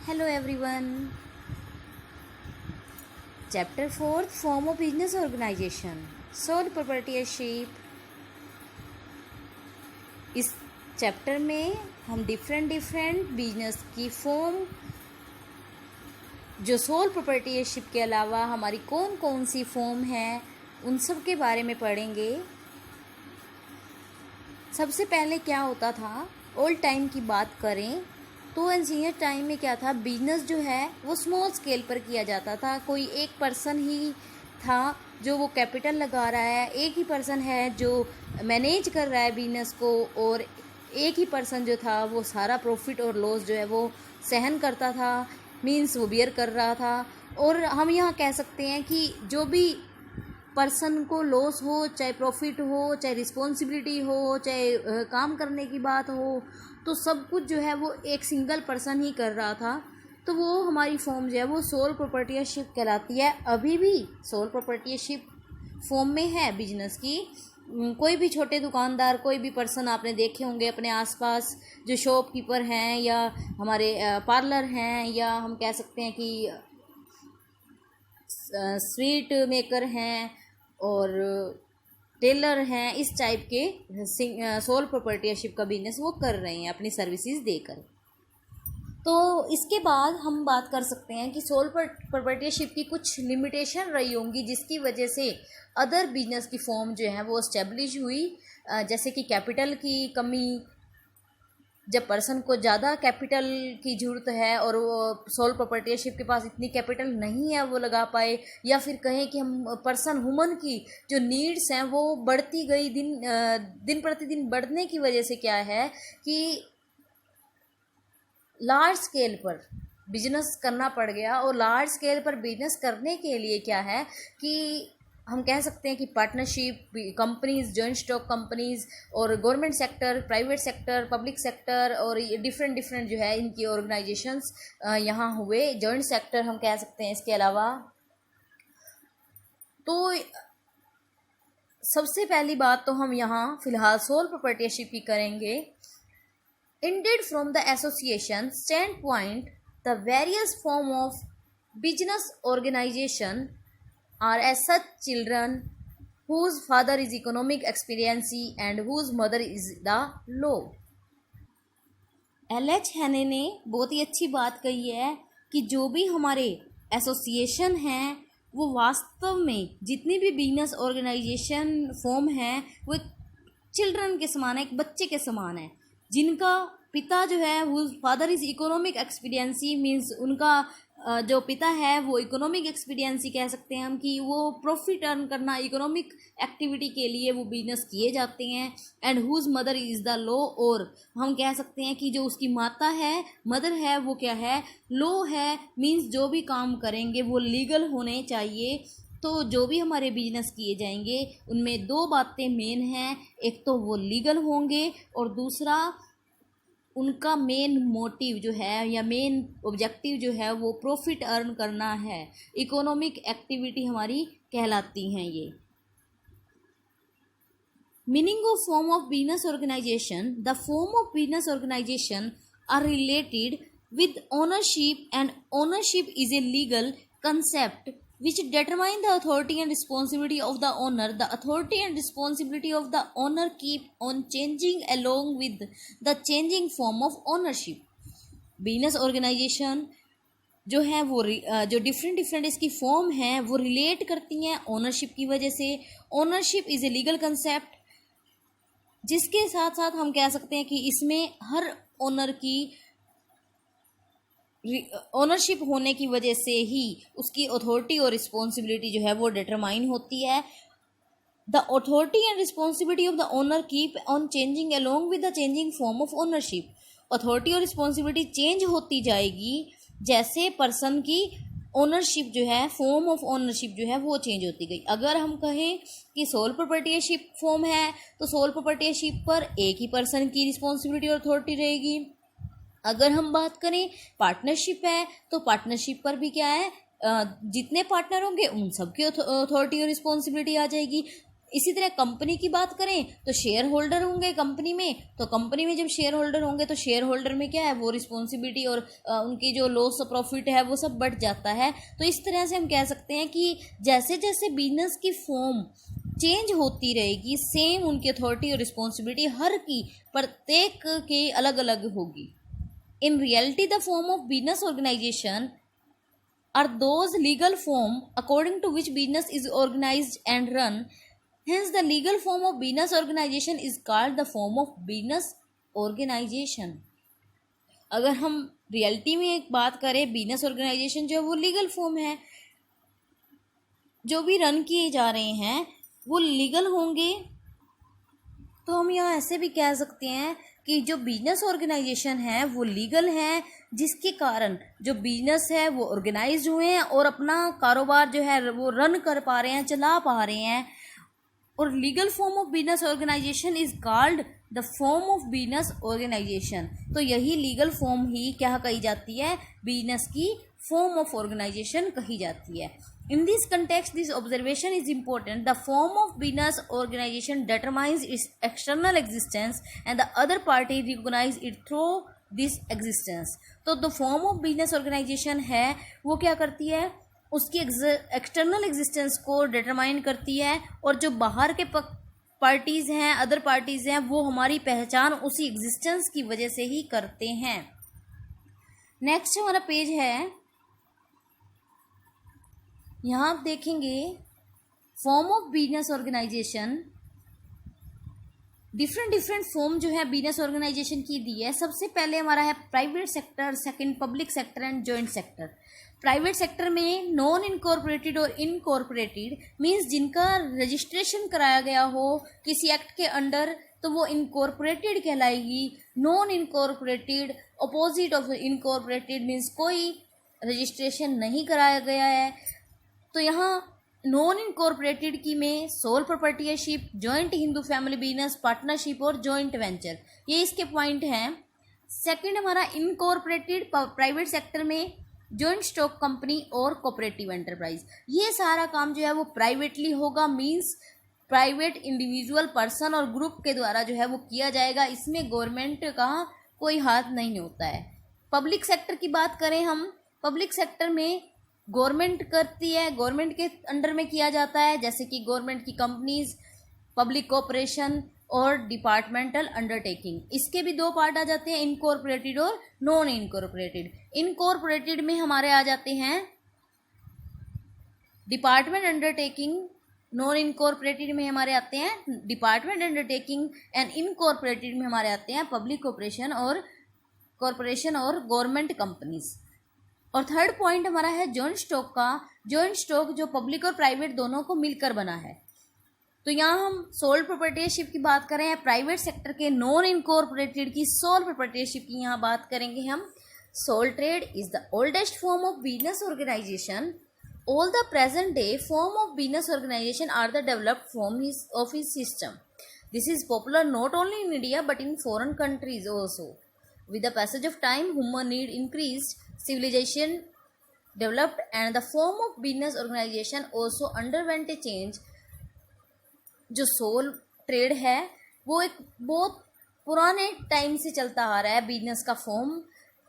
Hello everyone. Chapter 4 Form of Business Organization Sole Proprietorship. इस chapter में हम different business की फॉर्म जो सोल प्रोप्राइटरशिप के अलावा हमारी कौन कौन सी फॉर्म है उन सब के बारे में पढ़ेंगे। सबसे पहले क्या होता था, ओल्ड टाइम की बात करें तो एंशिएंट टाइम में क्या था, बिजनेस जो है वो स्मॉल स्केल पर किया जाता था। कोई एक पर्सन ही था जो वो कैपिटल लगा रहा है, एक ही पर्सन है जो मैनेज कर रहा है बिजनेस को, और एक ही पर्सन जो था वो सारा प्रॉफिट और लॉस जो है वो सहन करता था, मीन्स वो बियर कर रहा था। और हम यहाँ कह सकते हैं कि जो भी पर्सन को लॉस हो, चाहे प्रॉफिट हो, चाहे रिस्पॉन्सिबिलिटी हो, चाहे काम करने की बात हो, तो सब कुछ जो है वो एक सिंगल पर्सन ही कर रहा था। तो वो हमारी फॉर्म जो है वो सोल प्रोप्राइटरशिप कहलाती है। अभी भी सोल प्रोप्राइटरशिप फॉर्म में है बिजनेस की। कोई भी छोटे दुकानदार, कोई भी पर्सन आपने देखे होंगे अपने आसपास, जो शॉपकीपर हैं या हमारे पार्लर हैं, या हम कह सकते हैं कि स्वीट मेकर हैं और टेलर हैं, इस टाइप के सोल प्रोप्राइटरशिप का बिजनेस वो कर रहे हैं अपनी सर्विसेज देकर। तो इसके बाद हम बात कर सकते हैं कि सोल प्रोप्राइटरशिप की कुछ लिमिटेशन रही होंगी जिसकी वजह से अदर बिजनेस की फॉर्म जो है वो इस्टेब्लिश हुई, जैसे कि कैपिटल की कमी। जब पर्सन को ज़्यादा कैपिटल की ज़रूरत है और वो सोल प्रोप्राइटरशिप के पास इतनी कैपिटल नहीं है वो लगा पाए, या फिर कहें कि हम ह्यूमन की जो नीड्स हैं वो बढ़ती गई, दिन प्रतिदिन बढ़ने की वजह से क्या है कि लार्ज स्केल पर बिजनेस करना पड़ गया। और लार्ज स्केल पर बिजनेस करने के लिए क्या है कि हम कह सकते हैं कि partnership companies, joint stock companies, और government sector, private sector, public sector, और डिफरेंट जो है इनकी ऑर्गेनाइजेशंस यहाँ हुए। जॉइंट सेक्टर हम कह सकते हैं। इसके अलावा तो सबसे पहली बात तो हम यहाँ फिलहाल सोल प्रोप्राइटरशिप की करेंगे। Indeed, from the association standpoint, the various form of business organization are as such children whose father is economic experiency and whose mother is the law. L.H. हैने ने बहुत ही अच्छी बात कही है कि जो भी हमारे एसोसिएशन हैं वो वास्तव में जितनी भी बिजनेस ऑर्गेनाइजेशन फॉर्म है वो एक चिल्ड्रन के समान है, एक बच्चे के समान है, जिनका पिता जो है वो फादर इज़ इकोनॉमिक एक्सपीरियंसी, मीन्स उनका जो पिता है वो इकोनॉमिक एक्सपीरियंसी कह सकते हैं हम कि वो प्रॉफिट अर्न करना, इकोनॉमिक एक्टिविटी के लिए वो बिजनेस किए जाते हैं। And whose mother is the law, और हम कह सकते हैं कि जो उसकी माता है, मदर है, वो क्या है, लॉ है, मीन्स जो भी काम करेंगे वो लीगल होने चाहिए। तो जो भी हमारे बिजनेस किए जाएंगे उनमें दो बातें मेन हैं, एक तो वो लीगल होंगे और दूसरा उनका मेन मोटिव जो है या मेन ऑब्जेक्टिव जो है वो प्रॉफिट अर्न करना है। इकोनॉमिक एक्टिविटी हमारी कहलाती हैं ये। Meaning of form of business organization, the form of business organization are related with ownership, and ownership is a legal concept which determine the authority and responsibility of the owner. The authority and responsibility of the owner keep on changing along with the changing form of ownership. Business organization जो है वो जो different इसकी form हैं वो relate करती हैं ownership की वजह से। Ownership is a legal concept, जिसके साथ साथ हम कह सकते हैं कि इसमें हर ओनर की ओनरशिप होने की वजह से ही उसकी अथॉरिटी और रिस्पॉन्सिबिलिटी जो है वो डिटरमाइन होती है। The authority and responsibility of the owner keep on changing along with the changing form of ownership. Authority और रिस्पॉन्सिबिलिटी चेंज होती जाएगी जैसे पर्सन की ओनरशिप जो है, फॉर्म ऑफ ओनरशिप जो है वो चेंज होती गई। अगर हम कहें कि सोल प्रोप्राइटरशिप फॉर्म है तो सोल प्रोप्राइटरशिप पर एक ही पर्सन की रिस्पॉन्सिबिलिटी और अथॉरिटी रहेगी। अगर हम बात करें पार्टनरशिप है तो पार्टनरशिप पर भी क्या है, जितने पार्टनर होंगे उन सब की अथॉरिटी और रिस्पॉन्सिबिलिटी आ जाएगी। इसी तरह कंपनी की बात करें तो शेयर होल्डर होंगे कंपनी में, तो कंपनी में जब शेयर होल्डर होंगे तो शेयर होल्डर में क्या है, वो रिस्पॉन्सिबिलिटी और उनकी जो लॉस प्रॉफिट है वो सब बढ़ जाता है। तो इस तरह से हम कह सकते हैं कि जैसे जैसे बिजनेस की फॉर्म चेंज होती रहेगी, सेम उनकी अथॉरिटी और रिस्पॉन्सिबिलिटी हर की प्रत्येक के अलग अलग होगी। In reality the form of business organization are those legal form according to which business is organized and run. Hence the legal form of business organization is called the form of business organization. अगर हम reality में एक बात करें, business organization जो है वो legal form है, जो भी रन किए जा रहे हैं वो लीगल होंगे। तो हम यहाँ ऐसे भी कह सकते हैं कि जो बिजनेस ऑर्गेनाइजेशन है वो लीगल है, जिसके कारण जो बिजनेस है वो ऑर्गेनाइज्ड हुए हैं और अपना कारोबार जो है वो रन कर पा रहे हैं, चला पा रहे हैं। और legal form of business organization is called the form of business organization. तो यही लीगल फॉर्म ही क्या कही जाती है, बिजनेस की फॉर्म ऑफ ऑर्गेनाइजेशन कही जाती है। In this context, this observation is important. The form of business organization determines its external existence and the other party recognize it through this existence. तो the form of business organization है वो क्या करती है, उसकी एक्सटर्नल एग्जिस्टेंस को determine करती है, और जो बाहर के पार्टीज़ हैं, अदर पार्टीज़ हैं, वो हमारी पहचान उसी एग्जिस्टेंस की वजह से ही करते हैं। नेक्स्ट हमारा पेज है, यहाँ आप देखेंगे form of business organization. Different form जो है बिजनेस ऑर्गेनाइजेशन की दी है। सबसे पहले हमारा है private sector, second public sector and joint sector. Private sector में नॉन इनकॉर्पोरेटेड और इनकॉर्पोरेटेड मींस जिनका रजिस्ट्रेशन कराया गया हो किसी एक्ट के अंडर तो वो इनकॉर्पोरेटेड कहलाएगी। Non incorporated opposite of incorporated means कोई रजिस्ट्रेशन नहीं कराया गया है। तो यहाँ नॉन इनकॉर्पोरेटेड की में sole proprietorship, joint Hindu family business, partnership और जॉइंट वेंचर, ये इसके पॉइंट हैं। सेकंड हमारा इनकॉर्पोरेटेड प्राइवेट सेक्टर में जॉइंट स्टॉक कंपनी और कोऑपरेटिव एंटरप्राइज। ये सारा काम जो है वो प्राइवेटली होगा, मींस प्राइवेट इंडिविजुअल पर्सन और ग्रुप के द्वारा जो है वो किया जाएगा। इसमें गवर्नमेंट का कोई हाथ नहीं होता है। पब्लिक सेक्टर की बात करें हम, पब्लिक सेक्टर में गवर्नमेंट करती है, गवर्नमेंट के अंडर में किया जाता है, जैसे कि गवर्नमेंट की कंपनीज, पब्लिक कॉर्पोरेशन और डिपार्टमेंटल अंडरटेकिंग। इसके भी दो पार्ट आ जाते हैं, इनकॉर्पोरेटेड और नॉन इनकॉर्पोरेटेड। इनकॉर्पोरेटेड में हमारे आ जाते हैं डिपार्टमेंट अंडरटेकिंग, नॉन इनकॉर्पोरेटेड में हमारे आते हैं डिपार्टमेंट अंडरटेकिंग, एंड इनकॉर्पोरेटेड में हमारे आते हैं पब्लिक कॉर्पोरेशन और गवर्नमेंट कंपनीज। और थर्ड पॉइंट हमारा है जॉइंट स्टॉक का। जॉइंट स्टॉक जो पब्लिक और प्राइवेट दोनों को मिलकर बना है। तो यहाँ हम सोल प्रोप्राइटरशिप की बात करें, प्राइवेट सेक्टर के नॉन इनकॉर्पोरेटेड की सोल प्रोप्राइटरशिप की यहाँ बात करेंगे हम। Sole trade is the oldest form of business organization. All the present day form of business organization are the developed form of his system. This is popular not only in India but in foreign countries also. With the passage of time, human need increased, civilization developed, and the form of business organization also underwent a change. जो soul trade है वो एक बहुत पुराने time से चलता आ रहा है बिजनेस का फॉर्म,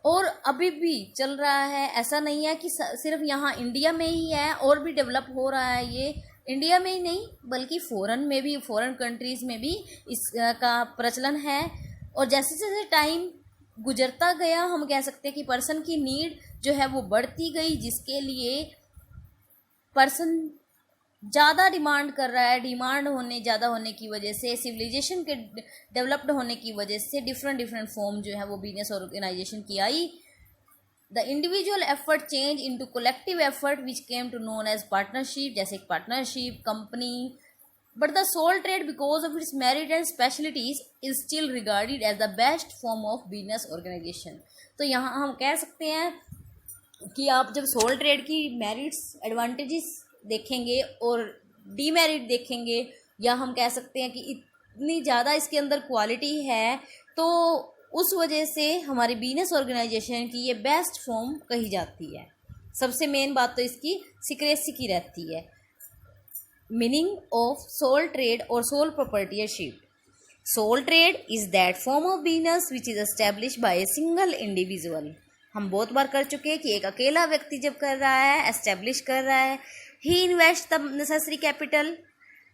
और अभी भी चल रहा है। ऐसा नहीं है कि सिर्फ यहाँ इंडिया में ही है, और भी डेवलप हो रहा है। ये इंडिया में ही नहीं बल्कि फॉरेन में भी, फॉरेन कंट्रीज़ में भी इसका प्रचलन है। और जैसे जैसे टाइम गुजरता गया हम कह सकते हैं कि पर्सन की नीड जो है वो बढ़ती गई, जिसके लिए पर्सन ज़्यादा डिमांड कर रहा है। डिमांड ज़्यादा होने की वजह से, सिविलाइजेशन के डेवलप्ड होने की वजह से डिफरेंट फॉर्म जो है वो बिजनेस ऑर्गेनाइजेशन की आई। The individual effort change into collective effort which came to known as partnership, जैसे partnership, company. But the sole trade, because of its merit and specialties, is still regarded as the best form of business organization. तो यहाँ हम कह सकते हैं कि आप जब सोल ट्रेड की मेरिट्स, एडवांटेजेस देखेंगे और डीमेरिट देखेंगे, या हम कह सकते हैं कि इतनी ज़्यादा इसके अंदर क्वालिटी है, तो उस वजह से हमारी बिजनेस ऑर्गेनाइजेशन की ये बेस्ट फॉर्म कही जाती है। सबसे मेन बात तो इसकी सीक्रेसी की रहती है। meaning of sole trade or sole proprietorship. Sole trade is that form of business which is established by a single individual. हम बहुत बार कर चुके हैं कि एक अकेला व्यक्ति जब कर रहा है, एस्टेब्लिश कर रहा है, he invests the necessary capital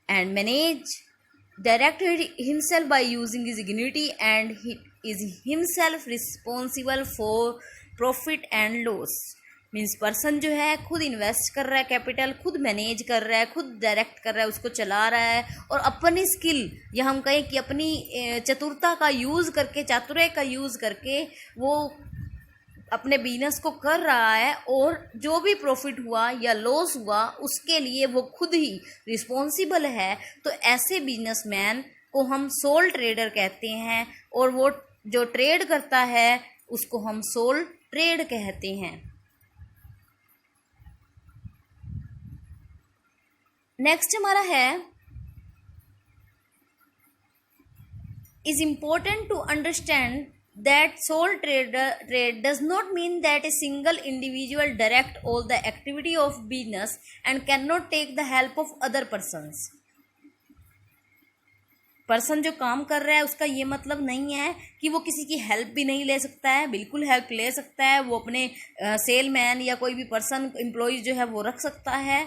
and manage direct himself by using his dignity and he is himself responsible for profit and loss. Means person जो है खुद इन्वेस्ट कर रहा है कैपिटल, खुद मैनेज कर रहा है, खुद डायरेक्ट कर रहा है, उसको चला रहा है और अपनी स्किल या हम कहें कि अपनी चतुरता का यूज़ करके, चातुर्य का यूज़ करके वो अपने बिजनेस को कर रहा है और जो भी प्रॉफिट हुआ या लॉस हुआ उसके लिए वो खुद ही रिस्पॉन्सिबल है। तो ऐसे बिजनेसमैन को हम सोल ट्रेडर कहते हैं और वो जो ट्रेड करता है उसको हम सोल ट्रेड कहते हैं। नेक्स्ट हमारा है is important to understand that sole trade does not mean that a single individual direct all the activity of business and cannot take the help of other persons. Person जो काम कर रहा है उसका ये मतलब नहीं है कि वो किसी की हेल्प भी नहीं ले सकता है, बिल्कुल हेल्प ले सकता है। वो अपने सेलमैन या कोई भी पर्सन एम्प्लॉय जो है वो रख सकता है।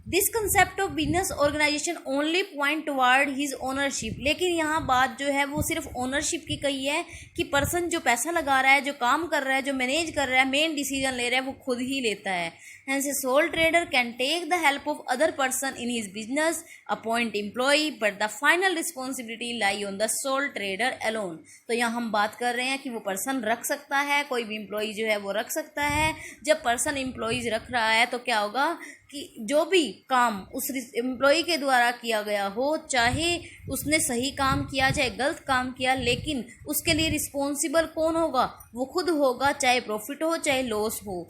This concept of business organization only point toward his ownership. लेकिन यहाँ बात जो है वो सिर्फ ओनरशिप की कही है कि पर्सन जो पैसा लगा रहा है, जो काम कर रहा है, जो मैनेज कर रहा है, मेन डिसीजन ले रहा है, वो खुद ही लेता है। Hence, a sole trader can take the help of other person in his business, appoint employee, but the final responsibility lie on the sole trader alone. तो यहाँ हम बात कर रहे हैं कि वो पर्सन रख सकता है, कोई भी एम्प्लॉय जो है वो रख सकता है। जब पर्सन एम्प्लॉयज़ रख रहा है तो क्या होगा कि जो भी काम उस एम्प्लॉय के द्वारा किया गया हो, चाहे उसने सही काम किया चाहे गलत काम किया, लेकिन उसके लिए रिस्पॉन्सिबल कौन होगा? वो खुद होगा, चाहे प्रॉफिट हो चाहे लॉस हो।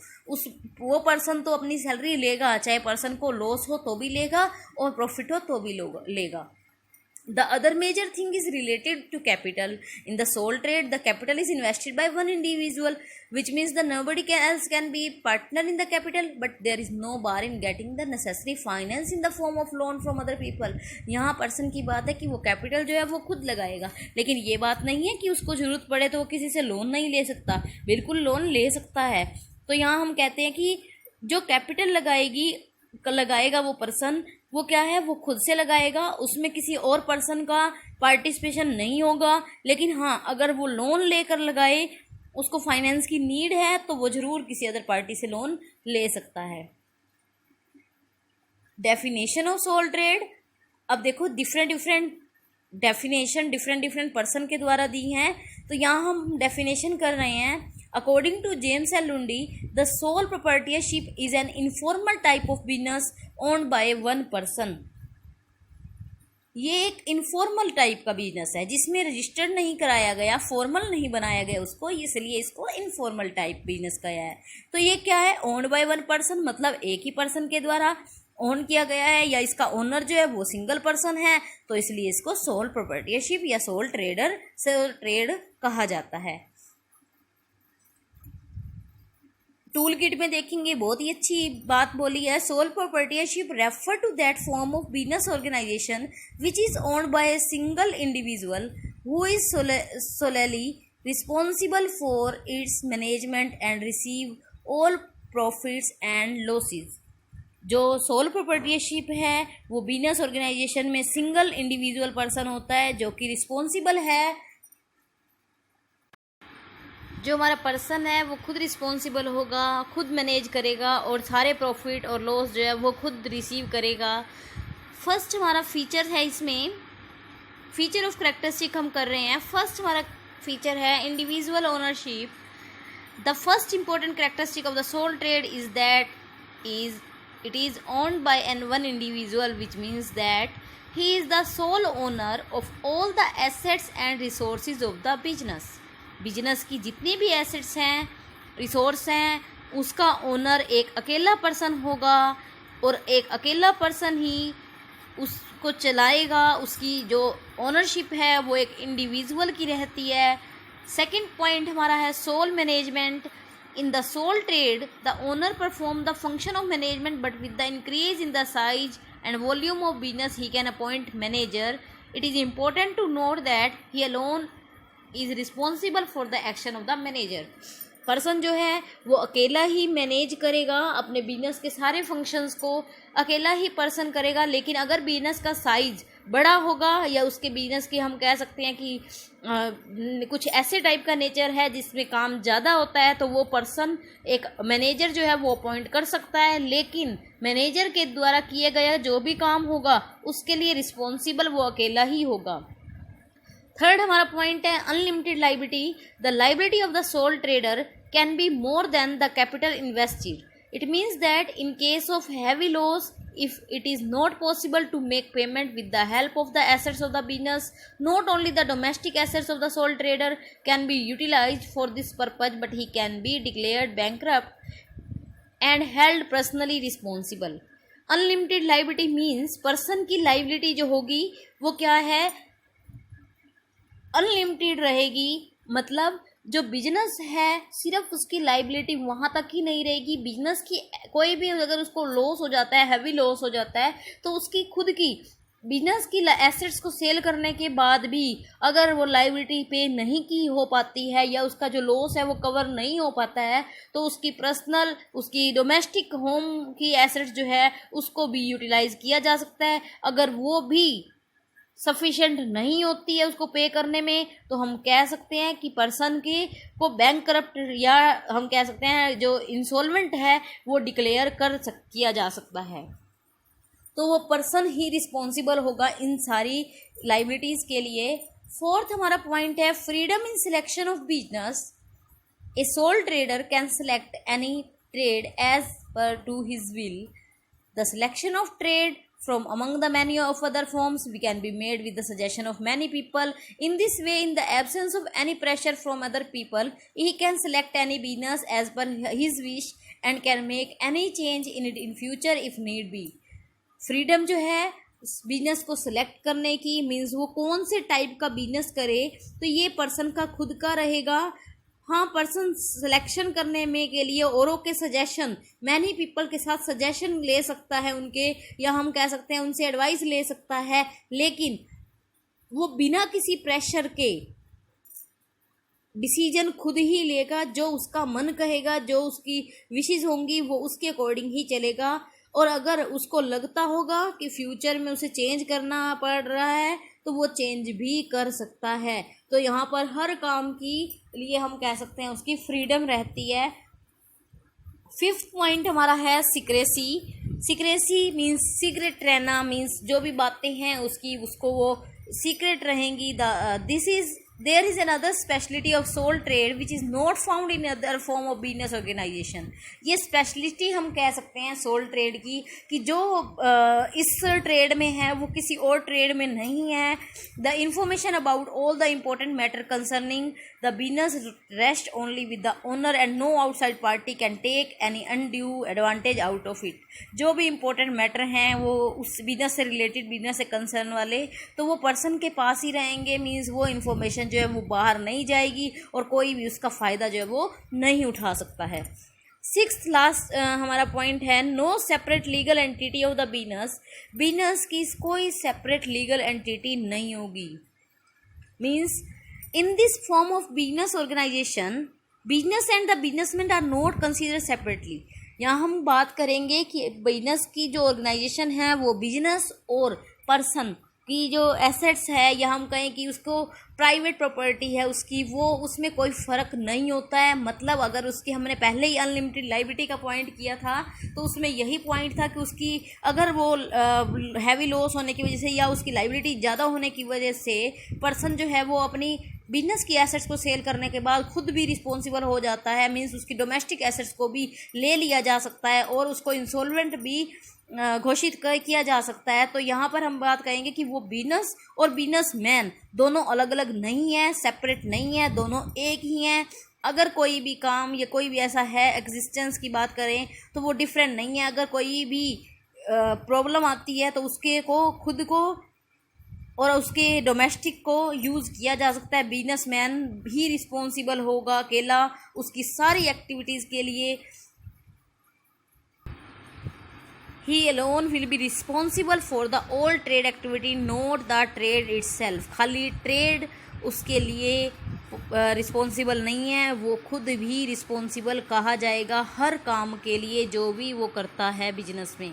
वो पर्सन तो अपनी सैलरी लेगा, चाहे पर्सन को लॉस हो तो भी लेगा और प्रॉफिट हो तो भी लेगा। The other major thing is related to capital. In the sole trade, the capital is invested by one individual, which means that nobody else can be partner in the capital, but there is no bar in getting the necessary finance in the form of loan from other people. यहाँ person की बात है कि वो capital जो है वो खुद लगाएगा, लेकिन ये बात नहीं है कि उसको ज़रूरत पड़े तो वो किसी से लोन नहीं ले सकता, बिल्कुल लोन ले सकता है। तो यहाँ हम कहते हैं कि जो कैपिटल लगाएगा वो पर्सन, वो क्या है, वो खुद से लगाएगा, उसमें किसी और पर्सन का पार्टिसिपेशन नहीं होगा। लेकिन हाँ, अगर वो लोन लेकर लगाए, उसको फाइनेंस की नीड है, तो वो ज़रूर किसी अदर पार्टी से लोन ले सकता है। डेफिनेशन ऑफ सोल ट्रेड, अब देखो डिफरेंट डेफिनेशन डिफरेंट पर्सन के द्वारा दी हैं, तो यहाँ हम डेफिनेशन कर रहे हैं। According to James L Lundy, the sole proprietorship is an informal type of business owned by one person. ये एक इनफॉर्मल टाइप का बिजनेस है जिसमें रजिस्टर्ड नहीं कराया गया, फॉर्मल नहीं बनाया गया उसको, इसलिए इसको इनफॉर्मल टाइप बिजनेस कहा है। तो ये क्या है, ओन्ड बाय वन पर्सन, मतलब एक ही पर्सन के द्वारा ओन किया गया है या इसका ओनर जो है वो सिंगल पर्सन है, तो इसलिए इसको सोल प्रोप्राइटरशिप या सोल ट्रेड कहा जाता है। टूल किट में देखेंगे, बहुत ही अच्छी बात बोली है। Sole proprietorship refer to that form of business organization which is owned by a single individual who is solely responsible for its management and receive all profits and losses. जो sole proprietorship है वो business organization में single individual person होता है जो कि responsible है। जो हमारा पर्सन है वो खुद रिस्पॉन्सिबल होगा, खुद मैनेज करेगा और सारे प्रॉफिट और लॉस जो है वो खुद रिसीव करेगा। फर्स्ट हमारा फीचर है, इसमें फीचर ऑफ करेक्टरिस्टिक हम कर रहे हैं। फर्स्ट हमारा फीचर है individual ownership. The first important characteristic of the sole trade is that it is owned by one individual, which means that he is the sole owner of all the assets and resources of the business. Business की जितनी भी assets हैं, resource हैं, उसका owner एक अकेला person होगा और एक अकेला पर्सन ही उसको चलाएगा। उसकी जो ओनरशिप है वो एक इंडिविजुअल की रहती है। सेकंड पॉइंट हमारा है sole management. In the sole trade, the owner perform the function of management, but with the increase in the size and volume of business he can appoint manager. It is important to note that he alone is responsible for the action of the manager. Person जो है वो अकेला ही manage करेगा अपने business के सारे functions को, अकेला ही पर्सन करेगा। लेकिन अगर बिजनेस का साइज बड़ा होगा या उसके बिजनेस की हम कह सकते हैं कि कुछ ऐसे टाइप का नेचर है जिसमें काम ज़्यादा होता है, तो वो पर्सन एक मैनेजर जो है वो अपॉइंट कर सकता है। लेकिन मैनेजर के द्वारा किए गया जो भी काम होगा उसके लिए रिस्पॉन्सिबल वो अकेला ही होगा। थर्ड हमारा पॉइंट है unlimited liability. The liability of the soul trader can be more than the capital invested. It means that in case of heavy loss, if it is not possible to make payment with the help of the assets of the business, not only the domestic assets of the sole trader can be utilized for this purpose, but he can be declared bankrupt and held personally responsible. Unlimited liability means person की liability जो होगी वो क्या है, unlimited रहेगी। मतलब जो business है सिर्फ उसकी लाइबिलिटी वहाँ तक ही नहीं रहेगी, बिजनेस की कोई भी अगर उसको लॉस हो जाता है, हैवी लॉस हो जाता है, तो उसकी खुद की बिजनेस की एसेट्स को सेल करने के बाद भी अगर वो लाइबिलिटी पे नहीं की हो पाती है या उसका जो लॉस है वो कवर नहीं हो पाता है, तो उसकी पर्सनल, उसकी डोमेस्टिक होम की एसेट्स जो है उसको भी यूटिलाइज किया जा सकता है। अगर वो भी सफिशेंट नहीं होती है उसको पे करने में, तो हम कह सकते हैं कि पर्सन के को बैंकरप्ट या हम कह सकते हैं जो इंसॉल्वेंट है वो डिक्लेयर किया जा सकता है। तो वो पर्सन ही रिस्पॉन्सिबल होगा इन सारी लाइबिलिटीज़ के लिए। फोर्थ हमारा पॉइंट है freedom in selection of business. A sole trader can select any trade as per to his will. The selection of trade from among the many of other forms we can be made with the suggestion of many people. In this way, in the absence of any pressure from other people, he can select any business as per his wish and can make any change in it in future if need be. Freedom जो है business को select करने की means वो कौन से type का business करे तो ये पर्सन का खुद का रहेगा। हाँ, पर्सन सिलेक्शन करने में के लिए औरों के सजेशन, मैनी पीपल के साथ सजेशन ले सकता है उनके, या हम कह सकते हैं उनसे एडवाइस ले सकता है, लेकिन वो बिना किसी प्रेशर के डिसीजन खुद ही लेगा। जो उसका मन कहेगा, जो उसकी विशेस होंगी वो उसके अकॉर्डिंग ही चलेगा। और अगर उसको लगता होगा कि फ्यूचर में उसे चेंज करना पड़ रहा है तो वो चेंज भी कर सकता है। तो यहाँ पर हर काम की लिए हम कह सकते हैं उसकी फ्रीडम रहती है। फिफ्थ पॉइंट हमारा है सीक्रेसी। सीक्रेसी मीन्स सीक्रेट रहना, मीन्स जो भी बातें हैं उसको वो सीक्रेट रहेंगी। There is another specialty of sole trade which is not found in other form of business organization. ये स्पेशलिटी हम कह सकते हैं सोल ट्रेड की कि जो इस ट्रेड में है वो किसी और ट्रेड में नहीं है। The information about all the important matter concerning the business rest only with the owner and no outside party can take any undue advantage out of it. जो भी इम्पोर्टेंट मैटर हैं वो उस बिजनेस से related, business से concern वाले, तो वो पर्सन के पास ही रहेंगे। मीन्स वो इन्फॉर्मेशन जो है वो बाहर नहीं जाएगी और कोई भी उसका फ़ायदा जो है वो नहीं उठा सकता है। सिक्स्थ लास्ट हमारा पॉइंट है no separate legal entity of the business. Business की कोई सेपरेट लीगल एंटिटी नहीं होगी। Means in this form of business organization business and the businessman are not consider separately. यहाँ हम बात करेंगे कि बिजनेस की जो ऑर्गेनाइजेशन है वो बिजनेस और पर्सन की जो एसेट्स है या हम कहें कि उसको प्राइवेट प्रॉपर्टी है उसकी, वो उसमें कोई फ़र्क नहीं होता है। मतलब अगर उसकी हमने पहले ही अनलिमिटेड लाइबिलिटी का पॉइंट किया था तो उसमें यही पॉइंट था कि उसकी अगर वो हैवी लॉस होने की वजह से या उसकी लाइबिलिटी ज़्यादा होने की वजह से पर्सन जो है वो अपनी बिजनेस की एसेट्स को सेल करने के बाद खुद भी रिस्पॉन्सिबल हो जाता है। मीन्स उसकी डोमेस्टिक एसेट्स को भी ले लिया जा सकता है और उसको इंसॉल्वेंट भी घोषित किया जा सकता है। तो यहाँ पर हम बात करेंगे कि वो बिजनेस और बिजनेसमैन दोनों अलग अलग नहीं है, सेपरेट नहीं है, दोनों एक ही हैं। अगर कोई भी काम या कोई भी ऐसा है एग्जिस्टेंस की बात करें तो वो डिफरेंट नहीं है। अगर कोई भी प्रॉब्लम आती है तो उसके को खुद को और उसके डोमेस्टिक को यूज़ किया जा सकता है। बिजनेसमैन भी रिस्पॉन्सिबल होगा अकेला उसकी सारी एक्टिविटीज़ के लिए। ही alone will be responsible for the all trade activity, not the trade itself. खाली ट्रेड उसके लिए रिस्पॉन्सिबल नहीं है, वो खुद भी रिस्पॉन्सिबल कहा जाएगा हर काम के लिए जो भी वो करता है बिजनेस में।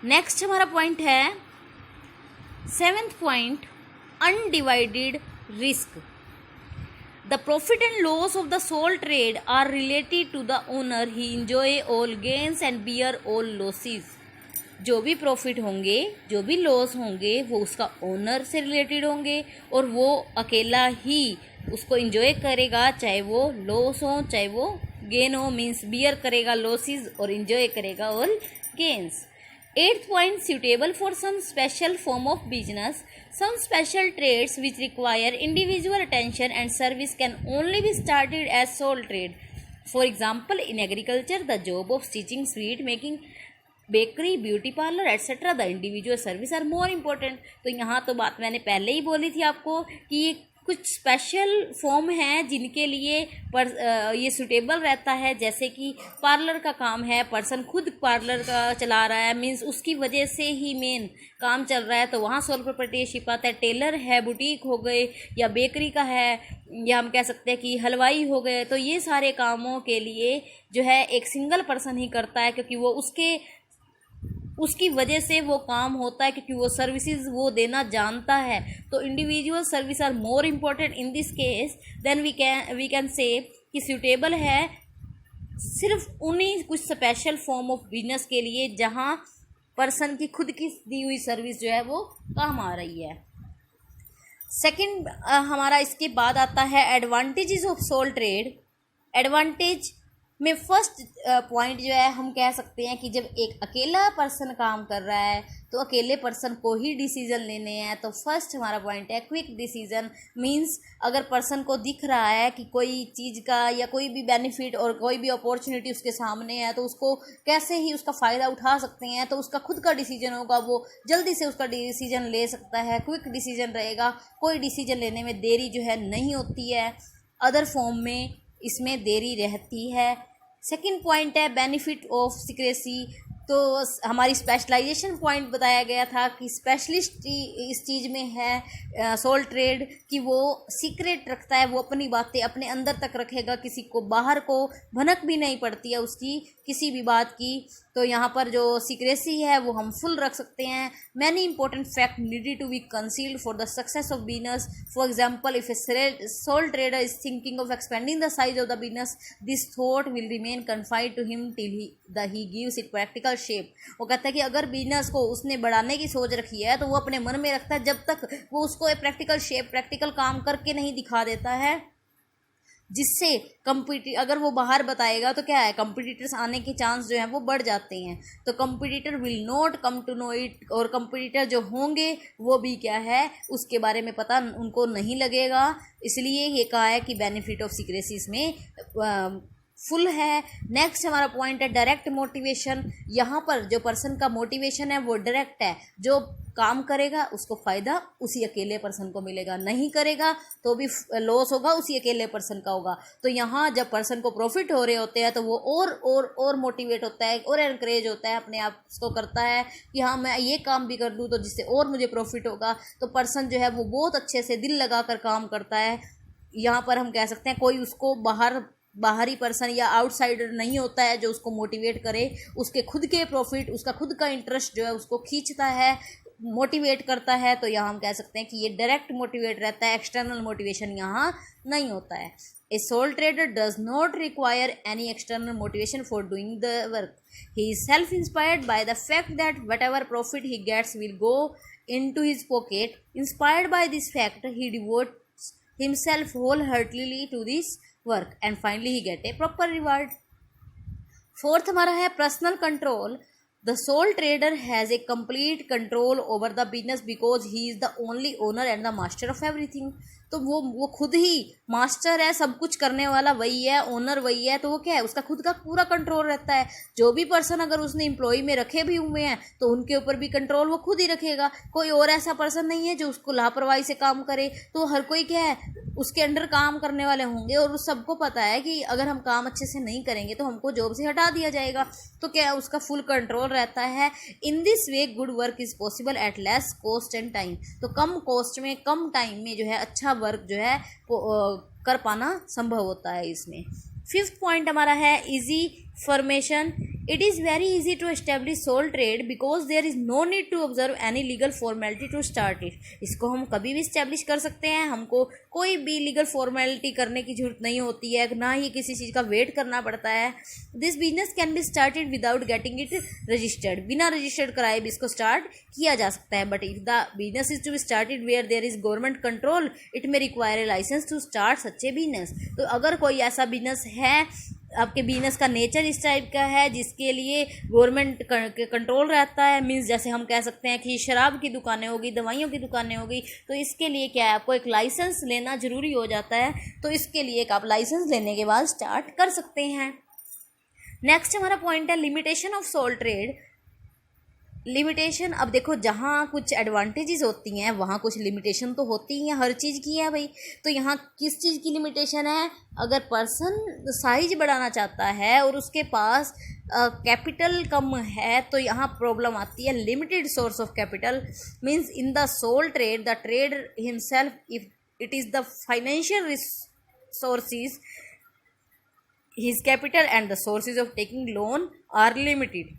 नेक्स्ट हमारा पॉइंट है 7th point, undivided risk. The profit and loss of the sole trade are related to the owner. He enjoy all gains and bear all losses. जो भी प्रॉफिट होंगे, जो भी लॉस होंगे, वो उसका ओनर से रिलेटेड होंगे और वो अकेला ही उसको इंजॉय करेगा, चाहे वो लॉस हो चाहे वो गेन हो, मीन्स बियर करेगा लॉसेस और इंजॉय करेगा all gains. 8th point, suitable for some special form of business. Some special trades which require individual attention and service can only be started as sole trade. For example, in agriculture, the job of stitching, sweet making, bakery, beauty parlour etcetera, the individual service are more important. तो यहाँ तो बात मैंने पहले ही बोली थी आपको कि ये कुछ स्पेशल फॉर्म हैं जिनके लिए ये सूटेबल रहता है, जैसे कि पार्लर का काम है, पर्सन खुद पार्लर का चला रहा है, मीन्स उसकी वजह से ही मेन काम चल रहा है, तो वहाँ सोल प्रोप्राइटरशिप आता है। टेलर है, बुटीक हो गए, या बेकरी का है, या हम कह सकते हैं कि हलवाई हो गए। तो ये सारे कामों के लिए जो है एक सिंगल पर्सन ही करता है, क्योंकि वो उसकी वजह से वो काम होता है, क्योंकि वो सर्विसेज वो देना जानता है। तो individual service are more important in this case then we can say कि सूटेबल है सिर्फ उन्हीं कुछ स्पेशल फॉर्म ऑफ बिजनेस के लिए जहाँ पर्सन की खुद की दी हुई सर्विस जो है वो काम आ रही है। सेकंड हमारा इसके बाद आता है advantages of sole trade. Advantage में फर्स्ट पॉइंट जो है हम कह सकते हैं कि जब एक अकेला पर्सन काम कर रहा है तो अकेले पर्सन को ही डिसीजन लेने हैं। तो फर्स्ट हमारा पॉइंट है क्विक डिसीजन, मींस अगर पर्सन को दिख रहा है कि कोई चीज़ का या कोई भी बेनिफिट और कोई भी अपॉर्चुनिटी उसके सामने है तो उसको कैसे ही उसका फ़ायदा उठा सकते हैं, तो उसका खुद का डिसीजन होगा, वो जल्दी से उसका डिसीजन ले सकता है, क्विक डिसीजन रहेगा, कोई डिसीजन लेने में देरी जो है नहीं होती है। अदर फॉर्म में इसमें देरी रहती है। सेकंड पॉइंट है बेनिफिट ऑफ सीक्रेसी। तो हमारी स्पेशलाइजेशन पॉइंट बताया गया था कि स्पेशलिस्ट इस चीज़ में है सोल ट्रेड कि वो सीक्रेट रखता है, वो अपनी बातें अपने अंदर तक रखेगा, किसी को बाहर को भनक भी नहीं पड़ती है उसकी किसी भी बात की। तो यहाँ पर जो सीक्रेसी है वो हम फुल रख सकते हैं। Many important fact needed to be concealed for the success of business. For example, if a sole trader is thinking of expanding the size of the business, this thought will remain confined to him till he gives it practical shape. वो कहता है कि अगर business को उसने बढ़ाने की सोच रखी है तो वो अपने मन में रखता है जब तक वो उसको एक प्रैक्टिकल शेप, प्रैक्टिकल काम करके नहीं दिखा देता है, जिससे अगर वो बाहर बताएगा तो क्या है, कंपटीटर्स आने के चांस जो हैं वो बढ़ जाते हैं। तो competitor will not come to know it, और कंपटीटर जो होंगे वो भी क्या है उसके बारे में पता उनको नहीं लगेगा। इसलिए ये कहा है कि बेनिफिट ऑफ सीक्रेसी इसमें फुल है। नेक्स्ट हमारा पॉइंट है डायरेक्ट मोटिवेशन। यहाँ पर जो पर्सन का मोटिवेशन है वो डायरेक्ट है, जो काम करेगा उसको फ़ायदा उसी अकेले पर्सन को मिलेगा, नहीं करेगा तो भी लॉस होगा उसी अकेले पर्सन का होगा। तो यहाँ जब पर्सन को प्रॉफिट हो रहे होते हैं तो वो और मोटिवेट होता है और एनकरेज होता है, अपने आप उसको करता है कि हाँ मैं ये काम भी कर दूँ तो जिससे और मुझे प्रॉफिट होगा। तो पर्सन जो है वो बहुत अच्छे से दिल लगा कर काम करता है। यहाँ पर हम कह सकते हैं कोई उसको बाहरी पर्सन या आउटसाइडर नहीं होता है जो उसको मोटिवेट करे, उसके खुद के प्रॉफिट, उसका खुद का इंटरेस्ट जो है उसको खींचता है, मोटिवेट करता है। तो यहाँ हम कह सकते हैं कि ये डायरेक्ट मोटिवेट रहता है, एक्सटर्नल मोटिवेशन यहाँ नहीं होता है। A sole trader does not require any external motivation for doing the work. He is self inspired by the fact that whatever profit he gets will go into his pocket. Inspired by this fact he devotes himself wholeheartedly to this work and finally he get a proper reward. Fourth हमारा है personal control. The sole trader has a complete control over the business because he is the only owner and the master of everything. तो वो खुद ही master है, सब कुछ करने वाला वही है, ओनर वही है। तो वो क्या है, उसका खुद का पूरा कंट्रोल रहता है। जो भी पर्सन अगर उसने एम्प्लॉय में रखे भी हुए हैं तो उनके ऊपर भी कंट्रोल वो खुद ही रखेगा। कोई और ऐसा पर्सन नहीं है जो उसको लापरवाही से काम करे। तो हर कोई क्या है, उसके अंडर काम करने वाले होंगे और उस सबको पता है कि अगर हम काम अच्छे से नहीं करेंगे तो हमको जॉब से हटा दिया जाएगा। तो क्या उसका फुल कंट्रोल रहता है। In this way good work is possible at less cost and time. तो कम कॉस्ट में कम टाइम में जो है अच्छा वर्क जो है कर पाना संभव होता है इसमें। फिफ्थ पॉइंट हमारा है easy formation. It is very easy to establish sole trade because there is no need to observe any legal formality to start it. इसको हम कभी भी इस्टेब्लिश कर सकते हैं, हमको कोई भी लीगल फॉर्मेलिटी करने की जरूरत नहीं होती है, ना ही किसी चीज़ का वेट करना पड़ता है। This business can be started without getting it registered. बिना रजिस्टर्ड कराए भी इसको स्टार्ट किया जा सकता है। But if the business is to be started where there is government control it may require a license to start such a business. तो अगर कोई ऐसा बिजनेस है, आपके बिजनेस का नेचर इस टाइप का है जिसके लिए गवर्नमेंट कंट्रोल रहता है, मीन्स जैसे हम कह सकते हैं कि शराब की दुकानें होगी, दवाइयों की दुकानें होगी, तो इसके लिए क्या है, आपको एक लाइसेंस लेना ज़रूरी हो जाता है। तो इसके लिए एक आप लाइसेंस लेने के बाद स्टार्ट कर सकते हैं। नेक्स्ट हमारा पॉइंट है limitation of sole trade. Limitation, अब देखो जहाँ कुछ एडवांटेजेस होती हैं वहाँ कुछ लिमिटेशन तो होती ही हैं, हर चीज़ की है भाई। तो यहाँ किस चीज़ की लिमिटेशन है, अगर पर्सन साइज बढ़ाना चाहता है और उसके पास कैपिटल कम है तो यहाँ प्रॉब्लम आती है। Limited source of capital means in the sole trade the trade himself if it is the financial resources his capital and the sources of taking loan are limited.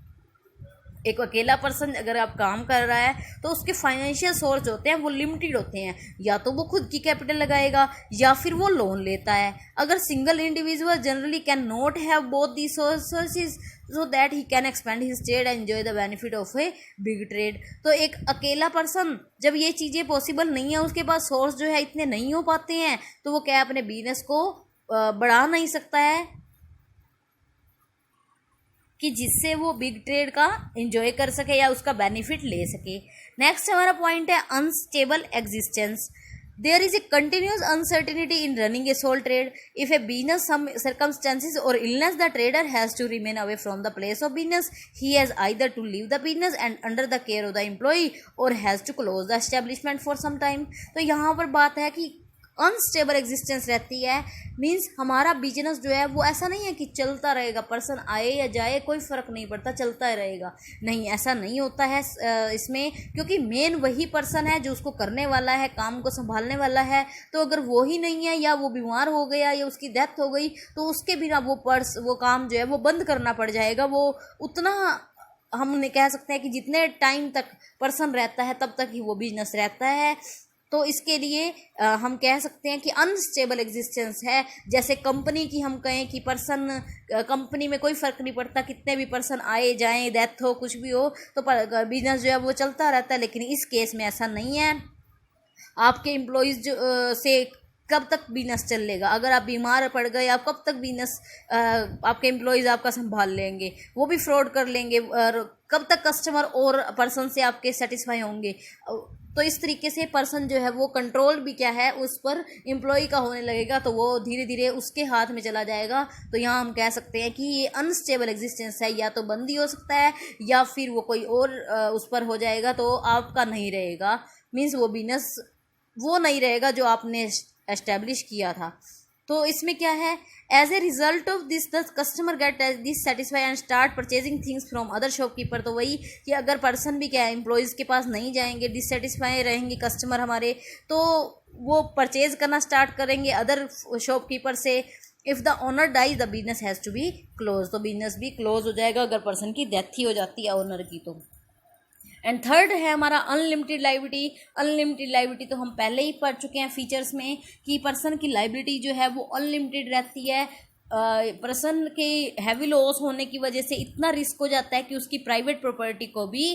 एक अकेला पर्सन अगर आप काम कर रहा है तो उसके फाइनेंशियल सोर्स होते हैं वो लिमिटेड होते हैं, या तो वो खुद की कैपिटल लगाएगा या फिर वो लोन लेता है। अगर single individual generally can not have both the sources so that he can expand his trade and enjoy the benefit of a big trade. तो एक अकेला पर्सन जब ये चीज़ें पॉसिबल नहीं है, उसके पास सोर्स जो है इतने नहीं हो पाते हैं, तो वो क्या अपने बिजनेस को बढ़ा नहीं सकता है कि जिससे वो बिग ट्रेड का एंजॉय कर सके या उसका बेनिफिट ले सके। नेक्स्ट हमारा पॉइंट है unstable existence. There is a continuous uncertainty in running a sole trade. If a business some circumstances or illness the trader has to remain away from the place of business. He has either to leave the business and under the care of the employee or has to close the establishment for some time. तो यहाँ पर बात है कि unstable existence रहती है, means हमारा business जो है वो ऐसा नहीं है कि चलता रहेगा, पर्सन आए या जाए कोई फ़र्क नहीं पड़ता, चलता ही रहेगा। नहीं, ऐसा नहीं होता है इसमें, क्योंकि मेन वही पर्सन है जो उसको करने वाला है, काम को संभालने वाला है। तो अगर वो ही नहीं है या वो बीमार हो गया या उसकी डेथ हो गई तो उसके बिना वो काम जो है वो बंद करना पड़ जाएगा। वो उतना हमने कह सकते हैं कि जितने टाइम तक पर्सन रहता है तब तक ही वो बिजनेस रहता है। तो इसके लिए हम कह सकते हैं कि अनस्टेबल एग्जिस्टेंस है। जैसे कंपनी की हम कहें कि पर्सन कंपनी में कोई फ़र्क नहीं पड़ता, कितने भी पर्सन आए जाएं, डेथ हो, कुछ भी हो, तो बिजनेस जो है वो चलता रहता है। लेकिन इस केस में ऐसा नहीं है। आपके एम्प्लॉयज़ से कब तक बिजनेस चलेगा? अगर आप बीमार पड़ गए, आप कब तक बिजनेस आपके एम्प्लॉयज़ आपका संभाल लेंगे? वो भी फ्रॉड कर लेंगे। और कब तक कस्टमर और पर्सन से आपके सेटिस्फाई होंगे? तो इस तरीके से पर्सन जो है वो कंट्रोल भी क्या है उस पर एम्प्लॉय का होने लगेगा, तो वो धीरे धीरे उसके हाथ में चला जाएगा। तो यहाँ हम कह सकते हैं कि ये अनस्टेबल एग्जिस्टेंस है, या तो बंद ही हो सकता है या फिर वो कोई और उस पर हो जाएगा तो आपका नहीं रहेगा। मीन्स वो बिजनेस वो नहीं रहेगा जो आपने एस्टेब्लिश किया था। तो इसमें क्या है, as a result of this the customer get dissatisfy and start purchasing things from other shopkeeper. तो वही कि अगर पर्सन भी क्या है एम्प्लॉयज़ के पास नहीं जाएंगे, डिससेटिस्फाई रहेंगे कस्टमर हमारे, तो वो परचेज करना स्टार्ट करेंगे अदर शॉपकीपर से। If the owner dies the business has to be close. तो बिजनेस भी क्लोज हो जाएगा अगर पर्सन की डेथ ही हो जाती है ओनर की तो। एंड थर्ड है हमारा अनलिमिटेड लाइबिलिटी। अनलिमिटेड लाइबिलिटी तो हम पहले ही पढ़ चुके हैं फीचर्स में कि पर्सन की लाइबिलिटी जो है वो अनलिमिटेड रहती है। पर्सन के हैवी लॉस होने की वजह से इतना रिस्क हो जाता है कि उसकी प्राइवेट प्रॉपर्टी को भी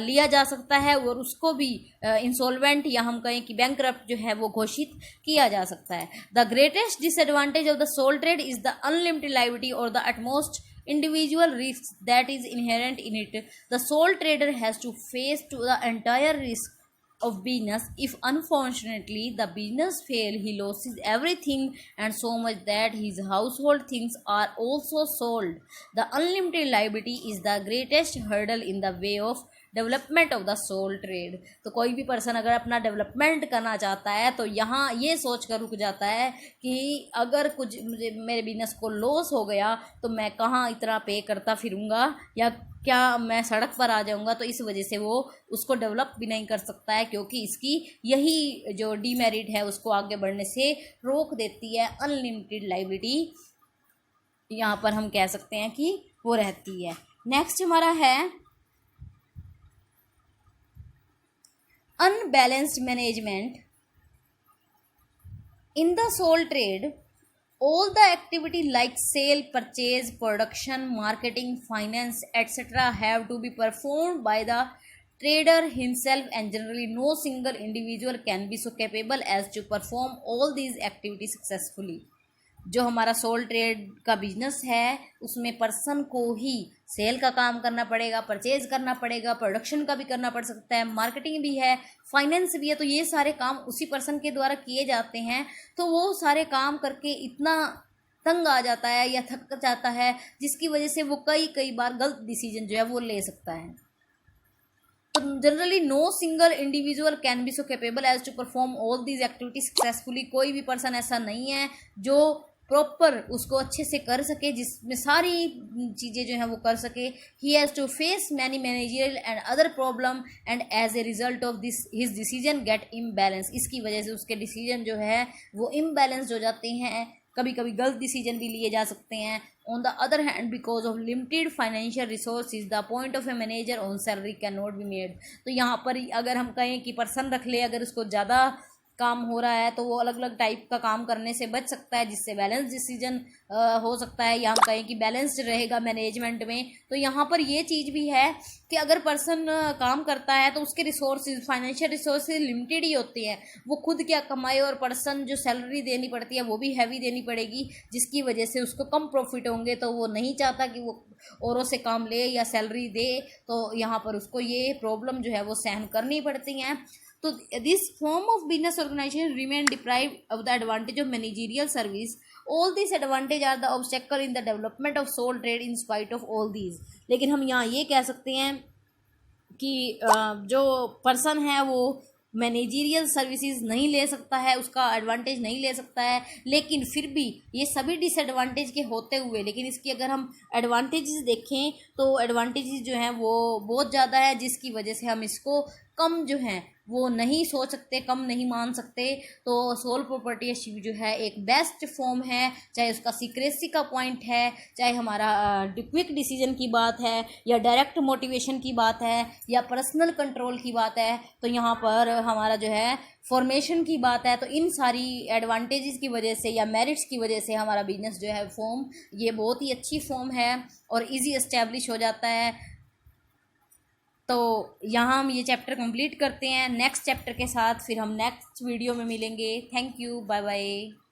लिया जा सकता है और उसको भी इंसॉल्वेंट या हम कहें कि बैंकरप्ट जो है वो घोषित किया जा सकता है। The greatest disadvantage of the sole trade is the unlimited liability और the utmost individual risks that is inherent in it. The sole trader has to face to the entire risk of business. If unfortunately the business fail, he loses everything and so much that his household things are also sold. The unlimited liability is the greatest hurdle in the way of development of the sole trade. तो कोई भी person अगर अपना development करना चाहता है तो यहाँ ये सोच कर रुक जाता है कि अगर कुछ मेरे बिजनेस को लॉस हो गया तो मैं कहाँ इतना पे करता फिरूँगा, या क्या मैं सड़क पर आ जाऊंगा। तो इस वजह से वो उसको डेवलप भी नहीं कर सकता है, क्योंकि इसकी यही जो डीमेरिट है उसको आगे बढ़ने से रोक देती है। अनलिमिटेड लायबिलिटी यहाँ पर हम कह सकते हैं कि वो रहती है। नेक्स्ट हमारा है unbalanced management. In the sole trade all the activity like sale, purchase, production, marketing, finance, etc. have to be performed by the trader himself, and generally no single individual can be so capable as to perform all these activities successfully। जो हमारा soul trade का business है उसमें person को ही cell का काम करना पड़ेगा, परचेज करना पड़ेगा, प्रोडक्शन का भी करना पड़ सकता है, मार्केटिंग भी है, फाइनेंस भी है। तो ये सारे काम उसी पर्सन के द्वारा किए जाते हैं। तो वो सारे काम करके इतना तंग आ जाता है या थक जाता है, जिसकी वजह से वो कई बार गलत डिसीजन जो है वो ले सकता है। तो generally no single individual can be so capable as to perform all these activities successfully. कोई भी पर्सन ऐसा नहीं है जो प्रॉपर उसको अच्छे से कर सके, जिसमें सारी चीज़ें जो हैं वो कर सके। He has to face many managerial and other problem and as a result of this his decision get imbalance. इसकी वजह से उसके डिसीजन जो है वो इम्बैलेंस हो जाते हैं, कभी कभी गलत डिसीजन भी लिए जा सकते हैं। On the other hand because of limited financial resources the point of a manager on salary can not be made. तो यहाँ पर अगर हम कहें कि पर्सन रख ले, अगर उसको ज़्यादा काम हो रहा है तो वो अलग अलग टाइप का काम करने से बच सकता है, जिससे बैलेंस डिसीजन हो सकता है, या हम कहें कि बैलेंस्ड रहेगा मैनेजमेंट में। तो यहाँ पर ये चीज़ भी है कि अगर पर्सन काम करता है तो उसके रिसोर्सेज, फाइनेंशियल रिसोर्सेज लिमिटेड ही होती हैं। वो खुद क्या कमाए, और पर्सन जो सैलरी देनी पड़ती है वो भी हैवी देनी पड़ेगी, जिसकी वजह से उसको कम प्रॉफिट होंगे। तो वो नहीं चाहता कि वो औरों से काम ले या सैलरी दे, तो यहाँ पर उसको ये प्रॉब्लम जो है वो सहन करनी पड़ती हैं। तो this form of business organization remain deprived of the advantage of managerial service. All this advantage are the obstacle in the development of sole trade in spite of all these. लेकिन हम यहाँ ये कह सकते हैं कि जो पर्सन है वो मैनेजरियल सर्विसेज नहीं ले सकता है, उसका एडवांटेज नहीं ले सकता है। लेकिन फिर भी ये सभी डिसएडवांटेज के होते हुए, लेकिन इसकी अगर हम एडवांटेजेस देखें तो एडवांटेजेस जो हैं वो बहुत ज़्यादा है, जिसकी वजह से हम इसको कम जो हैं वो नहीं सोच सकते, कम नहीं मान सकते। तो सोल प्रोपर्टीशिप जो है एक बेस्ट फॉर्म है, चाहे उसका सीक्रेसी का पॉइंट है, चाहे हमारा क्विक डिसीजन की बात है, या डायरेक्ट मोटिवेशन की बात है, या पर्सनल कंट्रोल की बात है, तो यहाँ पर हमारा जो है फॉर्मेशन की बात है। तो इन सारी एडवांटेजेस की वजह से या मेरिट्स की वजह से हमारा बिजनेस जो है फॉर्म ये बहुत ही अच्छी फॉर्म है और इजी एस्टेब्लिश हो जाता है। तो यहाँ हम ये चैप्टर कंप्लीट करते हैं। नेक्स्ट चैप्टर के साथ फिर हम नेक्स्ट वीडियो में मिलेंगे। Thank you, bye bye.